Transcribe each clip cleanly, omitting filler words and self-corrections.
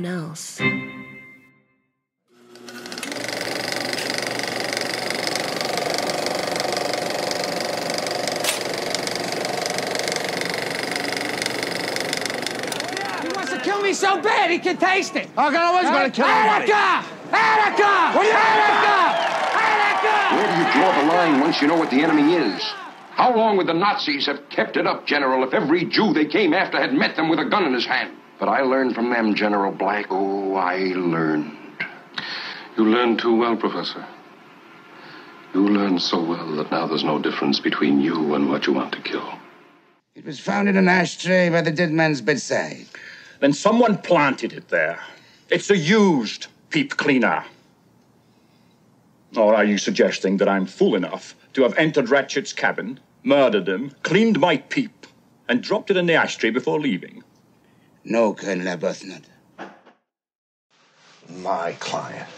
anyone else. Kill me so bad he can taste it. How can I was going to kill anybody? Attica! Where do you draw the line once you know what the enemy is? How long would the Nazis have kept it up, General, if every Jew they came after had met them with a gun in his hand? But I learned from them, General Black. Oh, I learned. You learned too well, Professor. You learned so well that now there's no difference between you and what you want to kill. It was found in an ashtray by the dead man's bedside. Then someone planted it there. It's a used peep cleaner. Or are you suggesting that I'm fool enough to have entered Ratchet's cabin, murdered him, cleaned my peep, and dropped it in the ashtray before leaving? No, Colonel Arbuthnot. My client.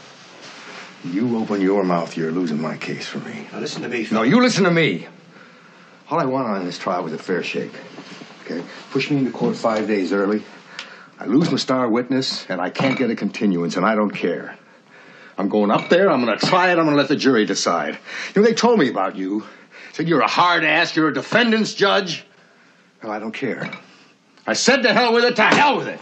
You open your mouth, you're losing my case for me. Now listen to me, No, you listen to me. All I want on this trial was a fair shake. Okay? Push me into court 5 days early. I lose my star witness, and I can't get a continuance, and I don't care. I'm going up there, I'm going to try it, I'm going to let the jury decide. You know, they told me about you. Said you're a hard ass, you're a defendant's judge. Well, I don't care. I said to hell with it, to hell with it.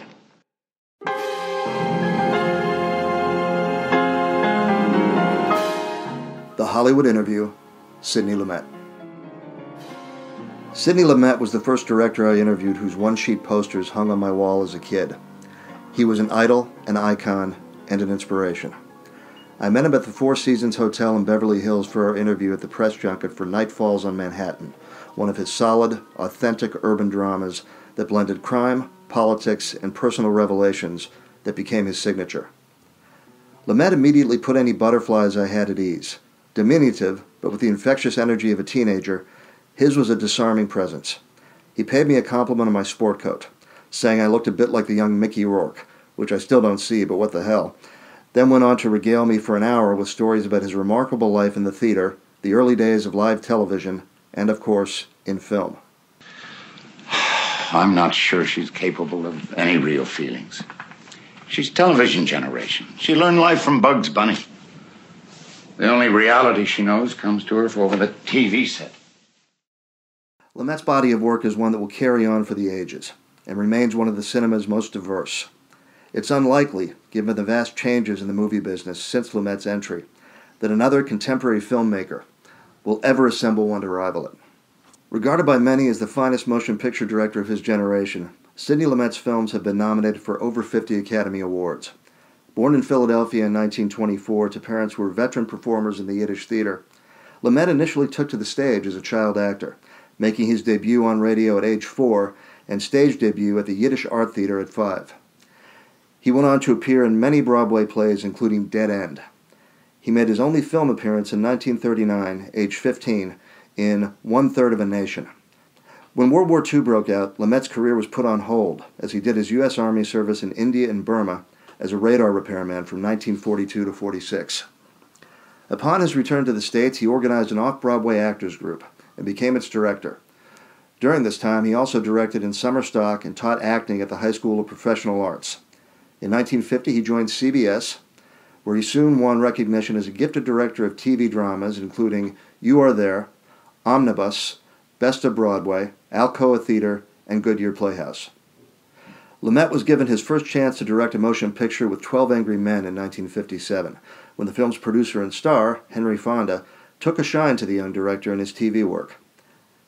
The Hollywood Interview, Sidney Lumet. Sidney Lumet was the first director I interviewed whose one-sheet posters hung on my wall as a kid. He was an idol, an icon, and an inspiration. I met him at the Four Seasons Hotel in Beverly Hills for our interview at the press junket for Night Falls on Manhattan, one of his solid, authentic urban dramas that blended crime, politics, and personal revelations that became his signature. Lumet immediately put any butterflies I had at ease. Diminutive, but with the infectious energy of a teenager, his was a disarming presence. He paid me a compliment on my sport coat, saying I looked a bit like the young Mickey Rourke, which I still don't see, but what the hell. Then went on to regale me for an hour with stories about his remarkable life in the theater, the early days of live television, and of course, in film. I'm not sure she's capable of any real feelings. She's television generation. She learned life from Bugs Bunny. The only reality she knows comes to her from over the TV set. Lumet's body of work is one that will carry on for the ages, and remains one of the cinema's most diverse. It's unlikely, given the vast changes in the movie business since Lumet's entry, that another contemporary filmmaker will ever assemble one to rival it. Regarded by many as the finest motion picture director of his generation, Sidney Lumet's films have been nominated for over 50 Academy Awards. Born in Philadelphia in 1924 to parents who were veteran performers in the Yiddish theater, Lumet initially took to the stage as a child actor, making his debut on radio at age 4 and stage debut at the Yiddish Art Theater at 5. He went on to appear in many Broadway plays, including Dead End. He made his only film appearance in 1939, age 15, in One Third of a Nation. When World War II broke out, Lumet's career was put on hold as he did his U.S. Army service in India and Burma as a radar repairman from 1942 to 46. Upon his return to the States, he organized an off-Broadway actors group and became its director. During this time, he also directed in summer stock and taught acting at the High School of Professional Arts. In 1950, he joined CBS, where he soon won recognition as a gifted director of TV dramas, including You Are There, Omnibus, Best of Broadway, Alcoa Theater, and Goodyear Playhouse. Lumet was given his first chance to direct a motion picture with 12 Angry Men in 1957, when the film's producer and star, Henry Fonda, took a shine to the young director in his TV work.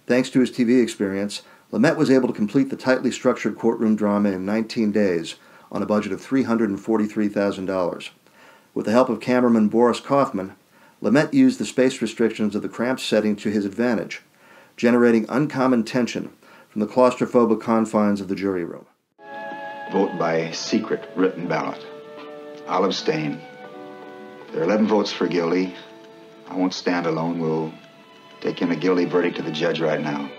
Thanks to his TV experience, Lumet was able to complete the tightly structured courtroom drama in 19 days on a budget of $343,000. With the help of cameraman Boris Kaufman, Lumet used the space restrictions of the cramped setting to his advantage, generating uncommon tension from the claustrophobic confines of the jury room. Vote by secret written ballot. I'll abstain. There are 11 votes for guilty. I won't stand alone. We'll take in a guilty verdict to the judge right now.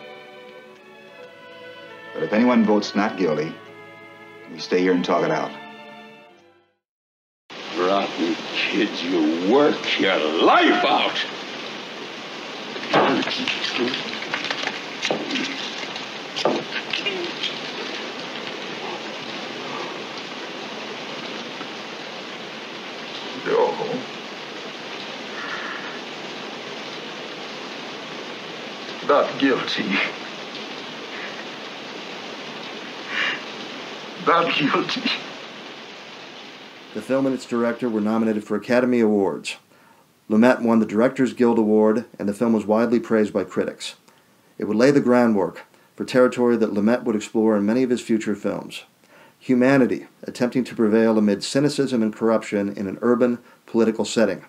But if anyone votes not guilty, we stay here and talk it out. Rotten kids, you work your life out. Not guilty. Not guilty. The film and its director were nominated for Academy Awards. Lumet won the Directors Guild Award, and the film was widely praised by critics. It would lay the groundwork for territory that Lumet would explore in many of his future films. Humanity, attempting to prevail amid cynicism and corruption in an urban, political setting,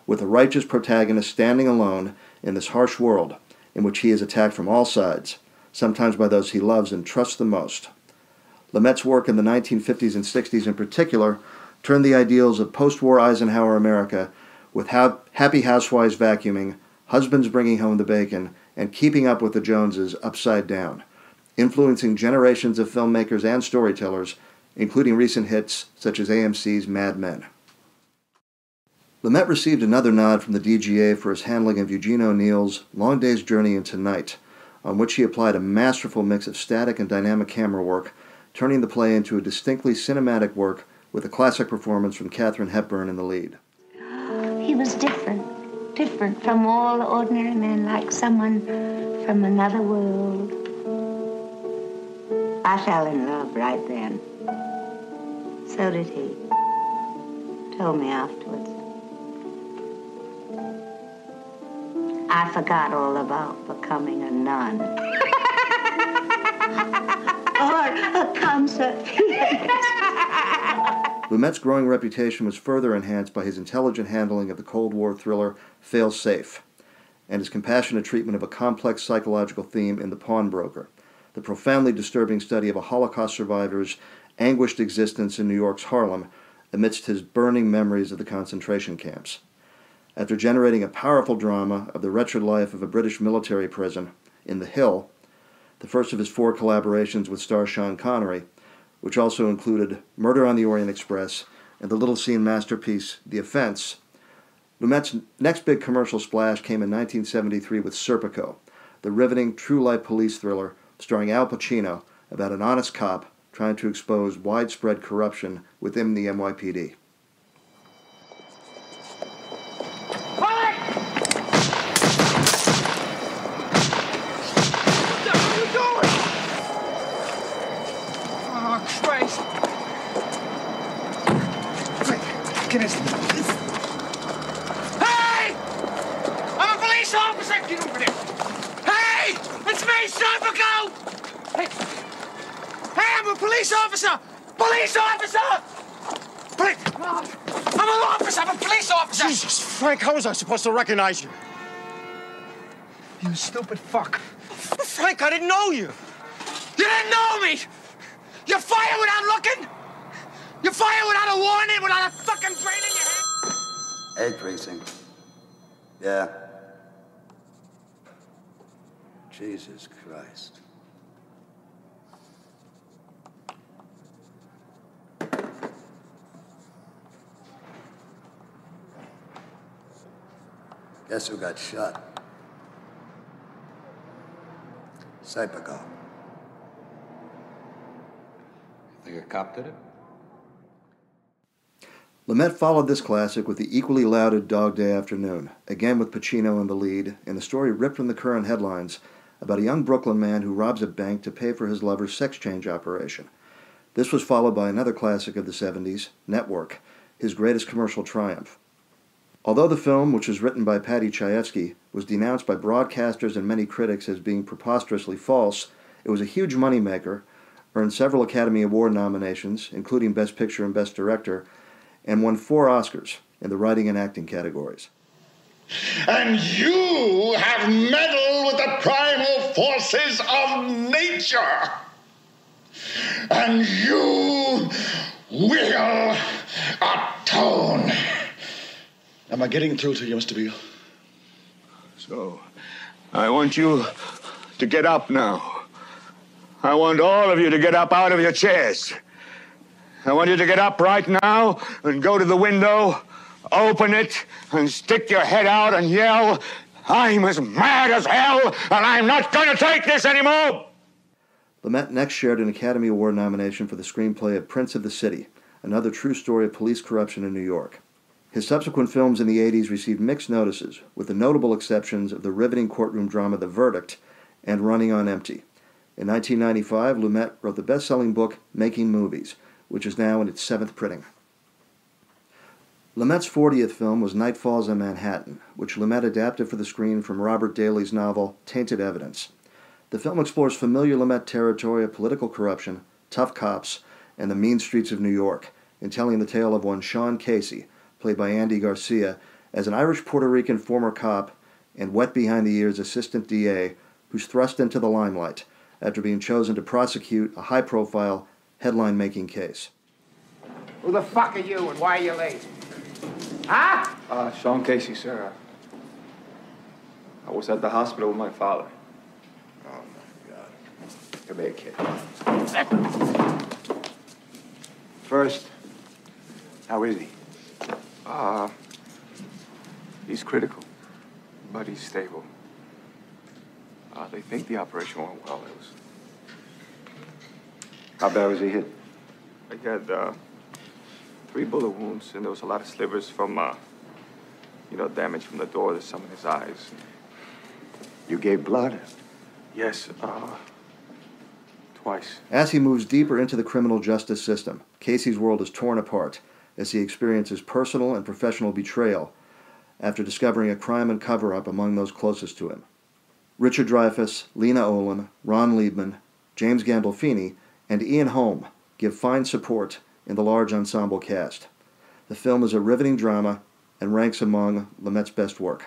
with a righteous protagonist standing alone in this harsh world in which he is attacked from all sides, sometimes by those he loves and trusts the most. Lumet's work in the 1950s and 60s in particular turned the ideals of post-war Eisenhower America, with happy housewives vacuuming, husbands bringing home the bacon, and keeping up with the Joneses upside down, influencing generations of filmmakers and storytellers, including recent hits such as AMC's Mad Men. Lumet received another nod from the DGA for his handling of Eugene O'Neill's Long Day's Journey into Night, on which he applied a masterful mix of static and dynamic camera work, turning the play into a distinctly cinematic work with a classic performance from Katharine Hepburn in the lead. He was different from all ordinary men, like someone from another world. I fell in love right then. So did he. Told me afterwards. I forgot all about becoming a nun. Or a concert pianist. Lumet's growing reputation was further enhanced by his intelligent handling of the Cold War thriller Fail Safe, and his compassionate treatment of a complex psychological theme in The Pawnbroker, the profoundly disturbing study of a Holocaust survivor's anguished existence in New York's Harlem amidst his burning memories of the concentration camps. After generating a powerful drama of the wretched life of a British military prison in The Hill, the first of his 4 collaborations with star Sean Connery, which also included Murder on the Orient Express and the little-seen masterpiece The Offense, Lumet's next big commercial splash came in 1973 with Serpico, the riveting true-life police thriller starring Al Pacino about an honest cop trying to expose widespread corruption within the NYPD. Get in. Hey! I'm a police officer! Get over there! Hey! It's me, Serpico! Hey, I'm a police officer! Police officer! I'm an officer! I'm a police officer! Jesus, Frank, how was I supposed to recognize you? You stupid fuck. Frank, I didn't know you. You didn't know me! You fire without looking! You fire without a warning, without a fucking brain in your head! Hey, Precinct. Yeah. Jesus Christ. Guess who got shot? Serpico. Think a cop did it? Lumet followed this classic with the equally lauded Dog Day Afternoon, again with Pacino in the lead, and a story ripped from the current headlines about a young Brooklyn man who robs a bank to pay for his lover's sex change operation. This was followed by another classic of the 70s, Network, his greatest commercial triumph. Although the film, which was written by Paddy Chayefsky, was denounced by broadcasters and many critics as being preposterously false, it was a huge moneymaker, earned several Academy Award nominations, including Best Picture and Best Director, and won 4 Oscars in the writing and acting categories. And you have meddled with the primal forces of nature. And you will atone. Am I getting through to you, Mr. Beale? So, I want you to get up now. I want all of you to get up out of your chairs. I want you to get up right now and go to the window, open it, and stick your head out and yell, "I'm as mad as hell, and I'm not going to take this anymore!" Lumet next shared an Academy Award nomination for the screenplay of Prince of the City, another true story of police corruption in New York. His subsequent films in the 80s received mixed notices, with the notable exceptions of the riveting courtroom drama The Verdict and Running on Empty. In 1995, Lumet wrote the best-selling book Making Movies, which is now in its 7th printing. Lumet's 40th film was Night Falls on Manhattan, which Lumet adapted for the screen from Robert Daley's novel Tainted Evidence. The film explores familiar Lumet territory of political corruption, tough cops, and the mean streets of New York, in telling the tale of one Sean Casey, played by Andy Garcia, as an Irish-Puerto Rican former cop and wet-behind-the-ears assistant DA who's thrust into the limelight after being chosen to prosecute a high-profile, headline-making case. Who the fuck are you and why are you late? Huh? Sean Casey, sir. I was at the hospital with my father. Oh, my God. Come here, kid. First, how is he? He's critical, but he's stable. They think the operation went well. It was... How bad was he hit? He had 3 bullet wounds, and there was a lot of slivers from, damage from the door to some of his eyes. You gave blood? Yes, twice. As he moves deeper into the criminal justice system, Casey's world is torn apart as he experiences personal and professional betrayal after discovering a crime and cover-up among those closest to him. Richard Dreyfuss, Lena Olin, Ron Liebman, James Gandolfini, and Ian Holm give fine support in the large ensemble cast. The film is a riveting drama and ranks among Lumet's best work.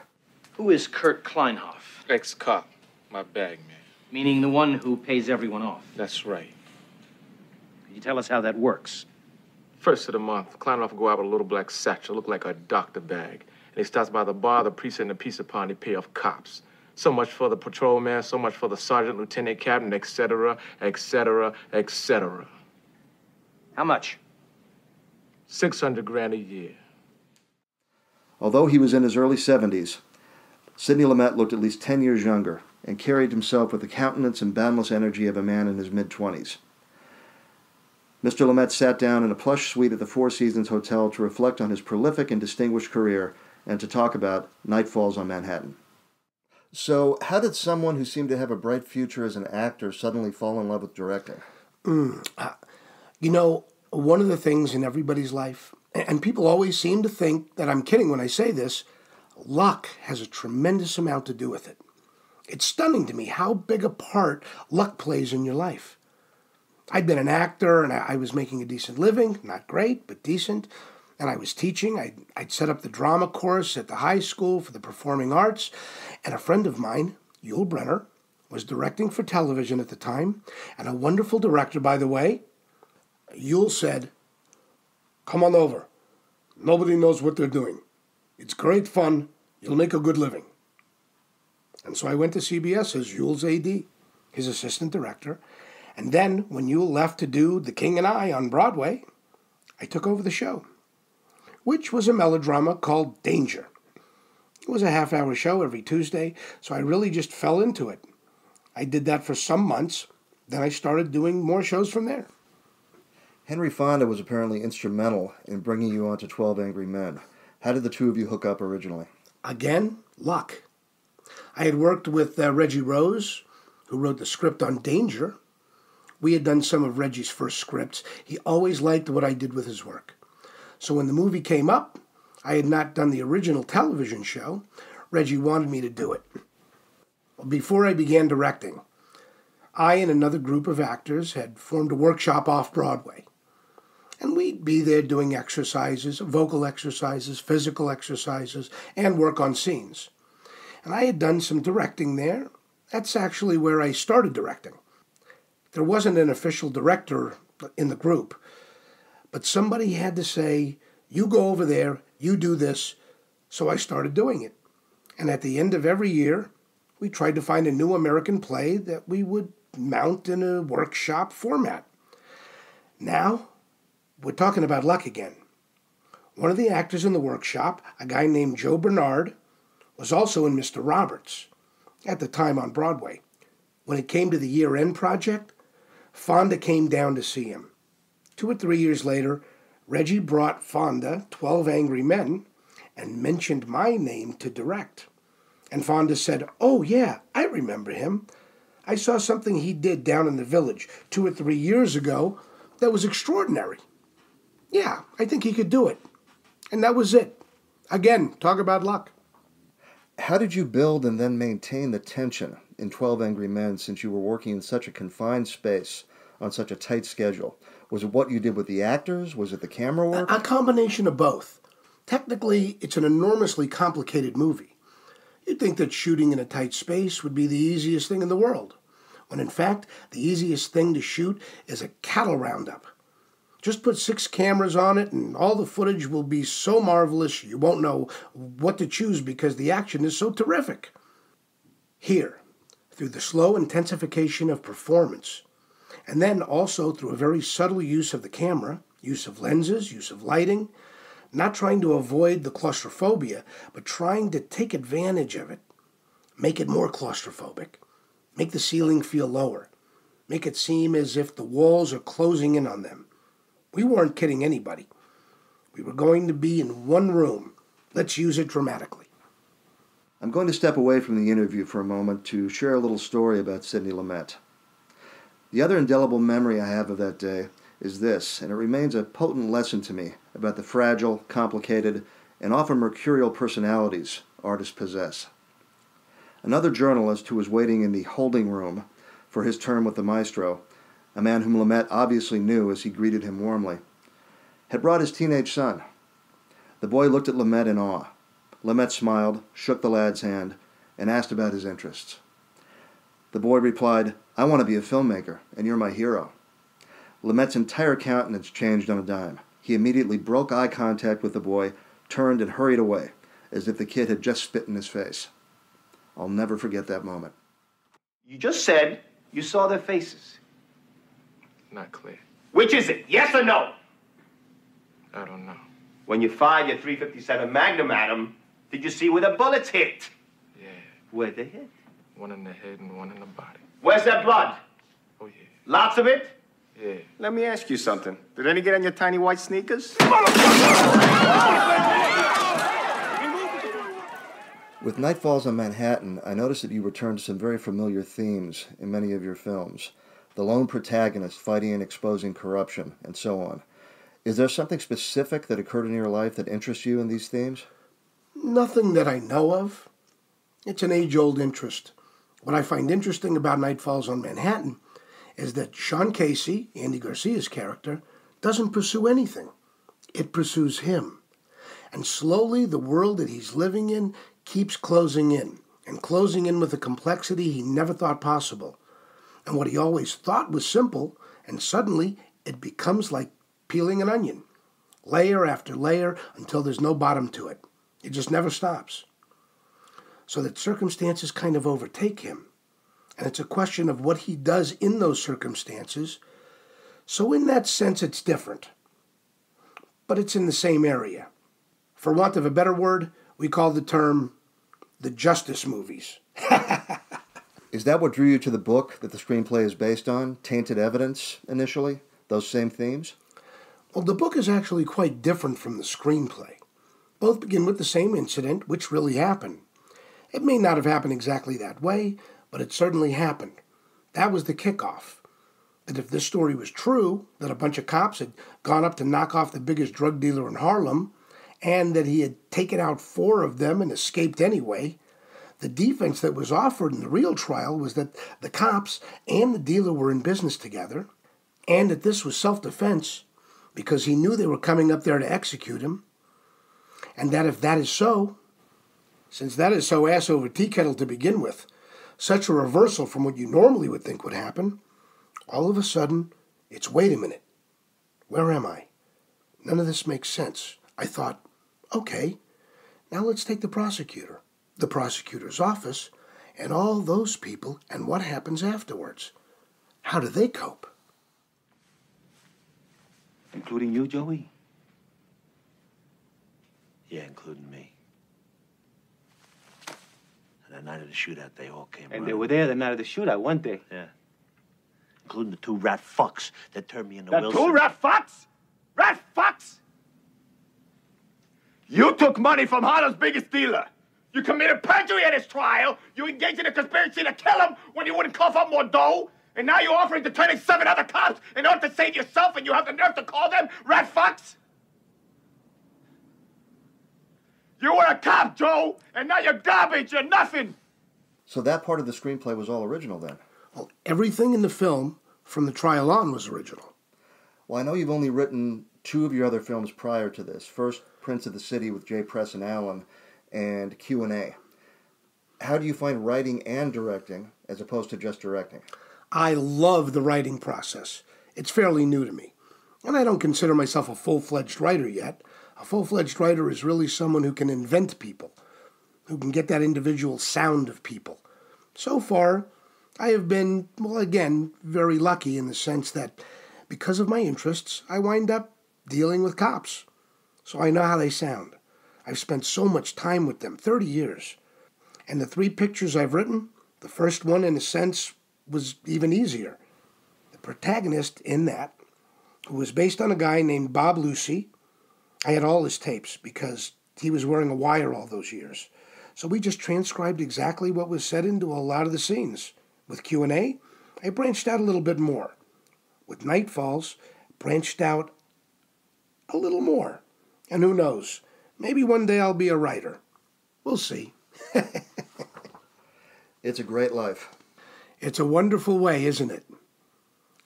Who is Kurt Kleinhoff? Ex-cop. My bag man. Meaning the one who pays everyone off. That's right. Could you tell us how that works? First of the month, Kleinhoff will go out with a little black satchel, look like a doctor bag. And he stops by the bar, the precinct, and the peace upon they pay off cops. So much for the patrolman, so much for the sergeant, lieutenant, captain, etc., etc., etc. How much? $600,000 a year. Although he was in his early 70s, Sidney Lumet looked at least 10 years younger and carried himself with the countenance and boundless energy of a man in his mid-20s. Mr. Lumet sat down in a plush suite at the Four Seasons Hotel to reflect on his prolific and distinguished career and to talk about Night Falls on Manhattan. So, how did someone who seemed to have a bright future as an actor suddenly fall in love with directing? One of the things in everybody's life, and people always seem to think that I'm kidding when I say this, luck has a tremendous amount to do with it. It's stunning to me how big a part luck plays in your life. I'd been an actor, and I was making a decent living, not great, but decent, and I was teaching. I'd set up the drama course at the high school for the performing arts, and a friend of mine, Yul Brynner, was directing for television at the time, and a wonderful director, by the way. Yul said, "Come on over. Nobody knows what they're doing. It's great fun. You'll make a good living." And so I went to CBS as Yul's AD, his assistant director, and then when Yul left to do The King and I on Broadway, I took over the show, which was a melodrama called Danger. It was a half-hour show every Tuesday, so I really just fell into it. I did that for some months, then I started doing more shows from there. Henry Fonda was apparently instrumental in bringing you onto 12 Angry Men. How did the two of you hook up originally? Again, luck. I had worked with Reggie Rose, who wrote the script on Danger. We had done some of Reggie's first scripts. He always liked what I did with his work. So when the movie came up, I had not done the original television show. Reggie wanted me to do it. Before I began directing, I and another group of actors had formed a workshop off-Broadway. And we'd be there doing exercises, vocal exercises, physical exercises, and work on scenes. And I had done some directing there. That's actually where I started directing. There wasn't an official director in the group, but somebody had to say, "You go over there, you do this." So I started doing it. And at the end of every year, we tried to find a new American play that we would mount in a workshop format. Now, we're talking about luck again. One of the actors in the workshop, a guy named Joe Bernard, was also in Mr. Roberts, at the time on Broadway. When it came to the year-end project, Fonda came down to see him. 2 or 3 years later, Reggie brought Fonda 12 Angry Men, and mentioned my name to direct. And Fonda said, "Oh, yeah, I remember him. I saw something he did down in the village 2 or 3 years ago that was extraordinary. Yeah, I think he could do it." And that was it. Again, talk about luck. How did you build and then maintain the tension in 12 Angry Men, since you were working in such a confined space on such a tight schedule? Was it what you did with the actors? Was it the camera work? A combination of both. Technically, it's an enormously complicated movie. You'd think that shooting in a tight space would be the easiest thing in the world, when in fact, the easiest thing to shoot is a cattle roundup. Just put 6 cameras on it and all the footage will be so marvelous you won't know what to choose because the action is so terrific. Here, through the slow intensification of performance, and then also through a very subtle use of the camera, use of lenses, use of lighting, not trying to avoid the claustrophobia, but trying to take advantage of it, make it more claustrophobic, make the ceiling feel lower, make it seem as if the walls are closing in on them. We weren't kidding anybody. We were going to be in one room. Let's use it dramatically. I'm going to step away from the interview for a moment to share a little story about Sidney Lumet. The other indelible memory I have of that day is this, and it remains a potent lesson to me about the fragile, complicated, and often mercurial personalities artists possess. Another journalist who was waiting in the holding room for his turn with the maestro, a man whom Lumet obviously knew as he greeted him warmly, had brought his teenage son. The boy looked at Lumet in awe. Lumet smiled, shook the lad's hand, and asked about his interests. The boy replied, "I want to be a filmmaker, and you're my hero." Lumet's entire countenance changed on a dime. He immediately broke eye contact with the boy, turned and hurried away, as if the kid had just spit in his face. I'll never forget that moment. You just said you saw their faces. Not clear. Which is it, yes or no? I don't know. When you fired your .357 Magnum at him, did you see where the bullets hit? Yeah. Where'd they hit? One in the head and one in the body. Where's that blood? Oh, yeah. Lots of it? Yeah. Let me ask you something. Did any get on your tiny white sneakers? With Night Falls on Manhattan, I noticed that you returned to some very familiar themes in many of your films. The lone protagonist fighting and exposing corruption, and so on. Is there something specific that occurred in your life that interests you in these themes? Nothing that I know of. It's an age-old interest. What I find interesting about Night Falls on Manhattan is that Sean Casey, Andy Garcia's character, doesn't pursue anything. It pursues him. And slowly the world that he's living in keeps closing in, and closing in with a complexity he never thought possible. And what he always thought was simple, and suddenly it becomes like peeling an onion, layer after layer until there's no bottom to it. It just never stops. So that circumstances kind of overtake him. And it's a question of what he does in those circumstances. So in that sense, it's different. But it's in the same area. For want of a better word, we call the term the justice movies. Is that what drew you to the book that the screenplay is based on, Tainted Evidence, initially? Those same themes? Well, the book is actually quite different from the screenplay. Both begin with the same incident, which really happened. It may not have happened exactly that way, but it certainly happened. That was the kickoff. That if this story was true, that a bunch of cops had gone up to knock off the biggest drug dealer in Harlem, and that he had taken out 4 of them and escaped anyway, the defense that was offered in the real trial was that the cops and the dealer were in business together, and that this was self-defense because he knew they were coming up there to execute him, and that if that is so, since that is so ass over tea kettle to begin with, such a reversal from what you normally would think would happen, all of a sudden, it's, wait a minute, where am I? None of this makes sense. I thought, okay, now let's take the prosecutor, the prosecutor's office, and all those people, and what happens afterwards. How do they cope? Including you, Joey? Yeah, including me. And the night of the shootout, they all came And running. they were there the night of the shootout, weren't they? Yeah. Including the 2 rat fucks that turned me into The Wilson. 2 rat fucks? Rat fucks? You took money from Harlem's biggest dealer. You committed perjury at his trial. You engaged in a conspiracy to kill him when you wouldn't cough up more dough. And now you're offering to turn in 7 other cops in order to save yourself, and you have the nerve to call them rat fucks? You were a cop, Joe, and now you're garbage. You're nothing. So that part of the screenplay was all original then? Well, everything in the film from the trial on was original. Well, I know you've only written 2 of your other films prior to this. First, Prince of the City with J. Preston Allen, and Q&A. How do you find writing and directing as opposed to just directing? I love the writing process. It's fairly new to me. And I don't consider myself a full-fledged writer yet. A full-fledged writer is really someone who can invent people, who can get that individual sound of people. So far, I have been, well, again, very lucky in the sense that because of my interests, I wind up dealing with cops. So I know how they sound. I've spent so much time with them, 30 years. And the 3 pictures I've written, the first one, in a sense, was even easier. The protagonist in that, who was based on a guy named Bob Lucy, I had all his tapes because he was wearing a wire all those years. So we just transcribed exactly what was said into a lot of the scenes. With Q&A, I branched out a little bit more. With Night Falls, branched out a little more. And who knows, maybe one day I'll be a writer. We'll see. It's a great life. It's a wonderful way, isn't it?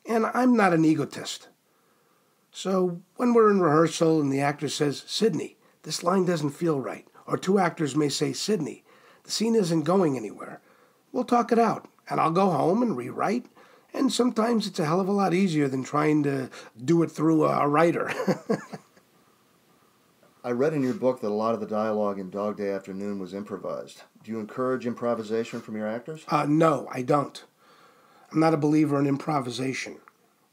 And I'm not an egotist. So when we're in rehearsal and the actor says, Sidney, this line doesn't feel right, or 2 actors may say, Sidney, the scene isn't going anywhere, we'll talk it out, and I'll go home and rewrite, and sometimes it's a hell of a lot easier than trying to do it through a writer. I read in your book that a lot of the dialogue in Dog Day Afternoon was improvised. Do you encourage improvisation from your actors? No, I don't. I'm not a believer in improvisation,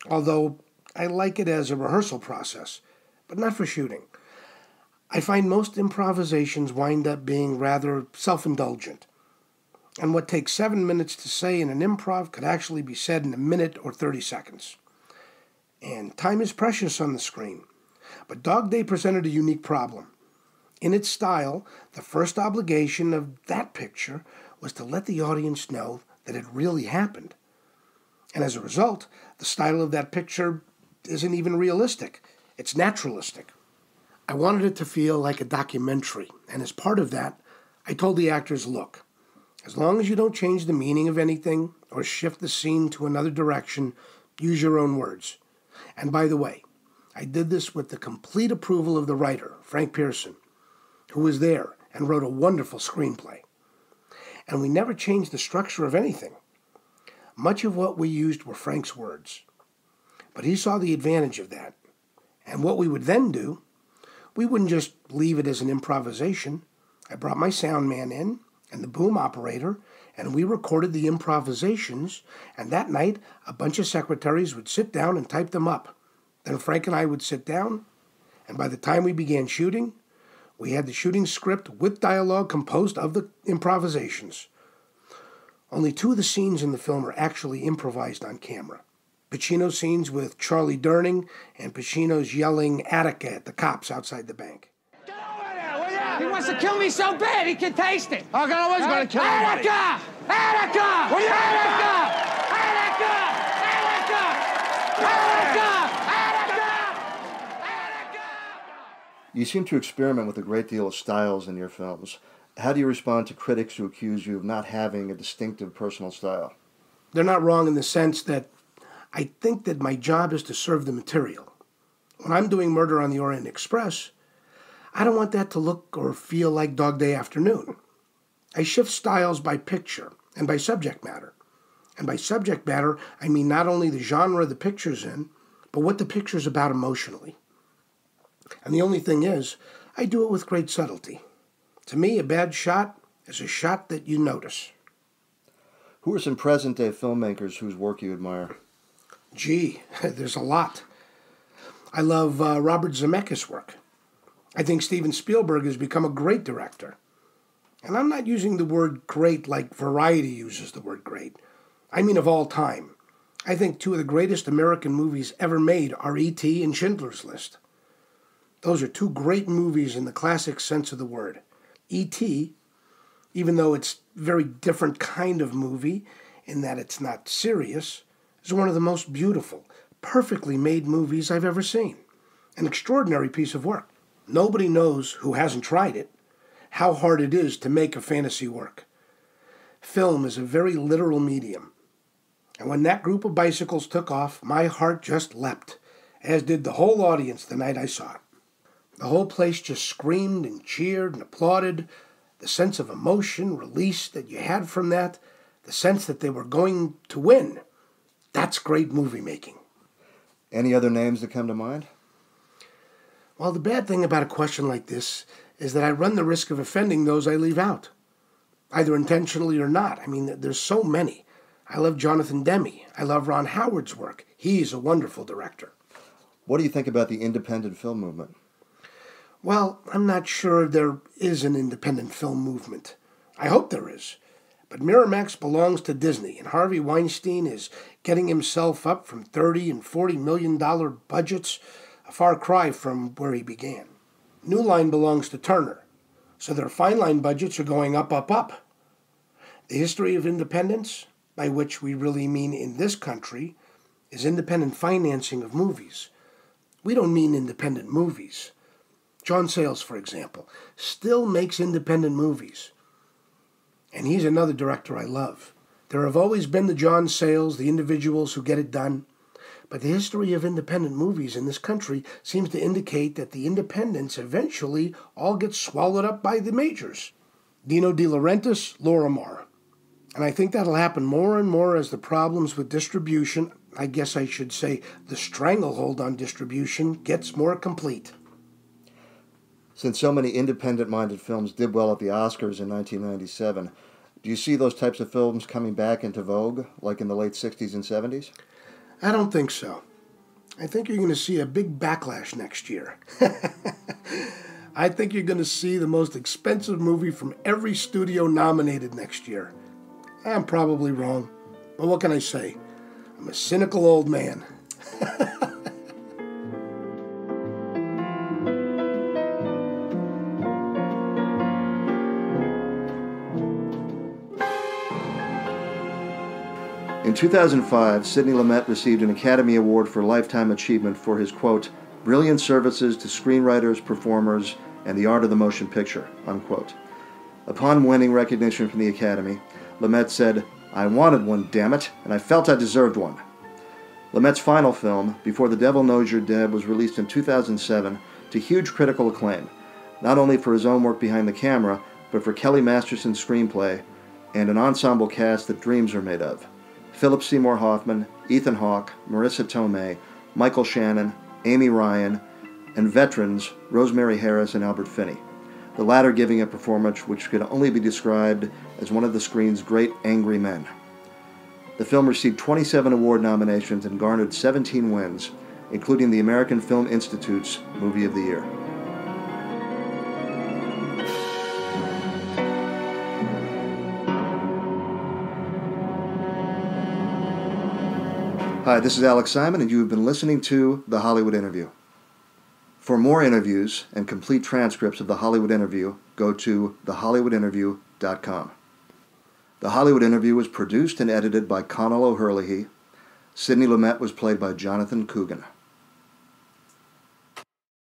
although I like it as a rehearsal process, but not for shooting. I find most improvisations wind up being rather self-indulgent, and what takes 7 minutes to say in an improv could actually be said in a minute or 30 seconds. And time is precious on the screen. But Dog Day presented a unique problem. In its style, the first obligation of that picture was to let the audience know that it really happened. And as a result, the style of that picture isn't even realistic. It's naturalistic. I wanted it to feel like a documentary, and as part of that, I told the actors, look, as long as you don't change the meaning of anything or shift the scene to another direction, use your own words. And by the way, I did this with the complete approval of the writer, Frank Pearson, who was there and wrote a wonderful screenplay. And we never changed the structure of anything. Much of what we used were Frank's words. But he saw the advantage of that. And what we would then do, we wouldn't just leave it as an improvisation. I brought my sound man in and the boom operator, and we recorded the improvisations, and that night a bunch of secretaries would sit down and type them up. Then Frank and I would sit down, and by the time we began shooting, we had the shooting script with dialogue composed of the improvisations. Only 2 of the scenes in the film are actually improvised on camera. Pacino's scenes with Charlie Durning and Pacino's yelling Attica at the cops outside the bank. He wants to kill me so bad he can taste it. How can I always going to kill anybody? Attica! Attica! Attica! Attica! Attica! You seem to experiment with a great deal of styles in your films. How do you respond to critics who accuse you of not having a distinctive personal style? They're not wrong in the sense that I think that my job is to serve the material. When I'm doing Murder on the Orient Express, I don't want that to look or feel like Dog Day Afternoon. I shift styles by picture and by subject matter. And by subject matter, I mean not only the genre the picture's in, but what the picture's about emotionally. And the only thing is, I do it with great subtlety. To me, a bad shot is a shot that you notice. Who are some present-day filmmakers whose work you admire? Gee, there's a lot. I love Robert Zemeckis' work. I think Steven Spielberg has become a great director. And I'm not using the word great like Variety uses the word great. I mean of all time. I think 2 of the greatest American movies ever made are E.T. and Schindler's List. Those are two great movies in the classic sense of the word. E.T., even though it's a very different kind of movie in that it's not serious, is one of the most beautiful, perfectly made movies I've ever seen. An extraordinary piece of work. Nobody knows, who hasn't tried it, how hard it is to make a fantasy work. Film is a very literal medium. And when that group of bicycles took off, my heart just leapt, as did the whole audience the night I saw it. The whole place just screamed and cheered and applauded. The sense of emotion, release that you had from that, the sense that they were going to win. That's great movie making. Any other names that come to mind? Well, the bad thing about a question like this is that I run the risk of offending those I leave out, either intentionally or not. I mean, there's so many. I love Jonathan Demme. I love Ron Howard's work. He's a wonderful director. What do you think about the independent film movement? Well, I'm not sure there is an independent film movement. I hope there is. But Miramax belongs to Disney, and Harvey Weinstein is getting himself up from $30 and $40 million budgets, a far cry from where he began. New Line belongs to Turner, so their fine line budgets are going up, up, up. The history of independence, by which we really mean in this country, is independent financing of movies. We don't mean independent movies. John Sayles, for example, still makes independent movies. And he's another director I love. There have always been the John Sayles, the individuals who get it done. But the history of independent movies in this country seems to indicate that the independents eventually all get swallowed up by the majors. Dino De Laurentiis, Lorimar. And I think that'll happen more and more as the problems with distribution, I guess I should say the stranglehold on distribution, gets more complete. Since so many independent-minded films did well at the Oscars in 1997, do you see those types of films coming back into vogue, like in the late 60s and 70s? I don't think so. I think you're going to see a big backlash next year. I think you're going to see the most expensive movie from every studio nominated next year. I'm probably wrong, but what can I say? I'm a cynical old man. In 2005, Sidney Lumet received an Academy Award for Lifetime Achievement for his, quote, brilliant services to screenwriters, performers, and the art of the motion picture, unquote. Upon winning recognition from the Academy, Lumet said, I wanted one, damn it, and I felt I deserved one. Lumet's final film, Before the Devil Knows You're Dead, was released in 2007 to huge critical acclaim, not only for his own work behind the camera, but for Kelly Masterson's screenplay and an ensemble cast that dreams are made of. Philip Seymour Hoffman, Ethan Hawke, Marissa Tomei, Michael Shannon, Amy Ryan, and veterans Rosemary Harris and Albert Finney, the latter giving a performance which could only be described as one of the screen's great angry men. The film received 27 award nominations and garnered 17 wins, including the American Film Institute's Movie of the Year. Hi, this is Alex Simon, and you have been listening to The Hollywood Interview. For more interviews and complete transcripts of The Hollywood Interview, go to thehollywoodinterview.com. The Hollywood Interview was produced and edited by Conal O'Herlihy. Sidney Lumet was played by Jonathan Coogan.